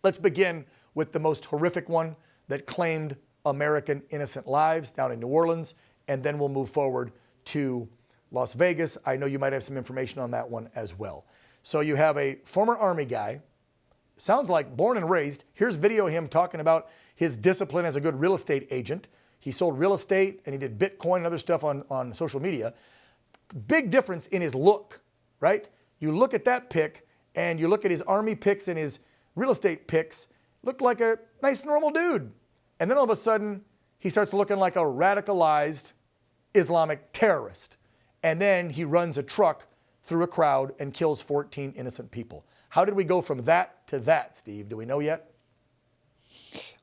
Let's begin with the most horrific one that claimed American innocent lives down in New Orleans, and then we'll move forward to Las Vegas. I know you might have some information on that one as well. So you have a former Army guy, sounds like born and raised. Here's video of him talking about his discipline as a good real estate agent. He sold real estate and he did Bitcoin and other stuff on social media. Big difference in his look, right? You look at that pic and you look at his Army pics and his real estate pics, looked like a nice normal dude. And then all of a sudden, he starts looking like a radicalized Islamic terrorist. And then he runs a truck through a crowd and kills 14 innocent people. How did we go from that to that, Steve? Do we know yet?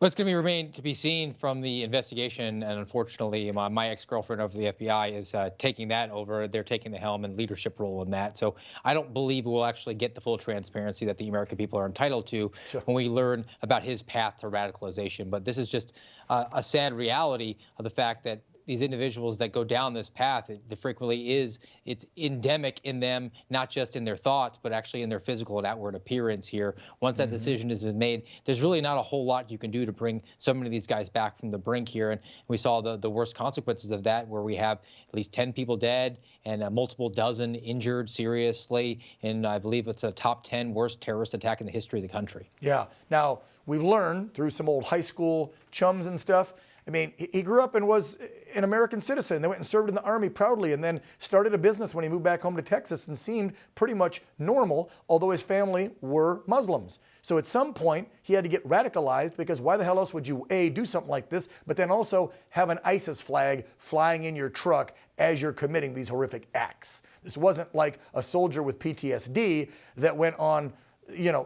Well, it's going to remain to be seen from the investigation, and unfortunately, my ex-girlfriend over the FBI is taking that over. They're taking the helm and leadership role in that. So I don't believe we'll actually get the full transparency that the American people are entitled to when we learn about his path to radicalization. But this is just a sad reality of the fact that these individuals that go down this path, it's endemic in them, not just in their thoughts, but actually in their physical and outward appearance here. Once that decision has been made, there's really not a whole lot you can do to bring so many of these guys back from the brink here. And we saw the worst consequences of that, where we have at least 10 people dead and multiple dozen injured seriously. And I believe it's a top 10 worst terrorist attack in the history of the country. Yeah. Now, we've learned through some old high school chums and stuff, I mean, he grew up and was an American citizen. They went and served in the Army proudly and then started a business when he moved back home to Texas and seemed pretty much normal, although his family were Muslims. So at some point, he had to get radicalized, because why the hell else would you, A, do something like this, but then also have an ISIS flag flying in your truck as you're committing these horrific acts? This wasn't like a soldier with PTSD that went on,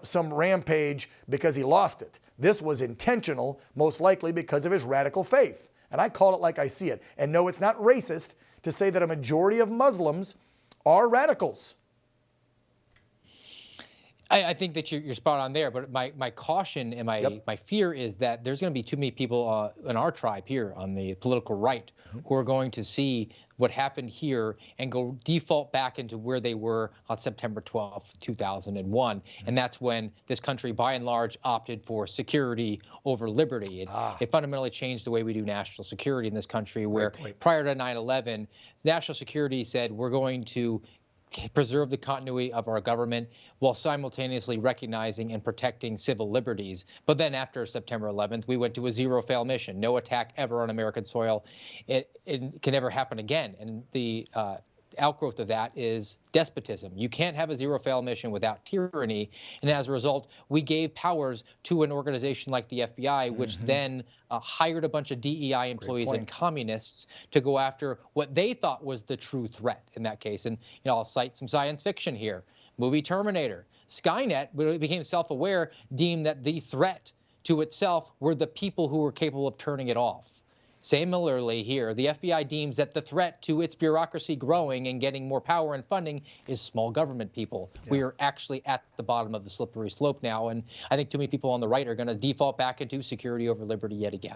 some rampage because he lost it. This was intentional, most likely because of his radical faith. And I call it like I see it. And no, it's not racist to say that a majority of Muslims are radicals. I think that you're spot on there, but my caution and my fear is that there's going to be too many people in our tribe here on the political right who are going to see what happened here and go default back into where they were on September 12th, 2001. And that's when this country, by and large, opted for security over liberty. It fundamentally changed the way we do national security in this country, where prior to 9/11, national security said we're going to preserve the continuity of our government while simultaneously recognizing and protecting civil liberties. But then after September 11th, we went to a zero-fail mission. No attack ever on American soil. It can never happen again. And the outgrowth of that is despotism. You can't have a zero-fail mission without tyranny. And as a result, we gave powers to an organization like the FBI, which then hired a bunch of DEI employees and communists to go after what they thought was the true threat in that case. And I'll cite some science fiction here. Movie Terminator. Skynet, when it became self-aware, deemed that the threat to itself were the people who were capable of turning it off. Similarly here, the FBI deems that the threat to its bureaucracy growing and getting more power and funding is small government people. We are actually at the bottom of the slippery slope now, and I think too many people on the right are going to default back into security over liberty yet again.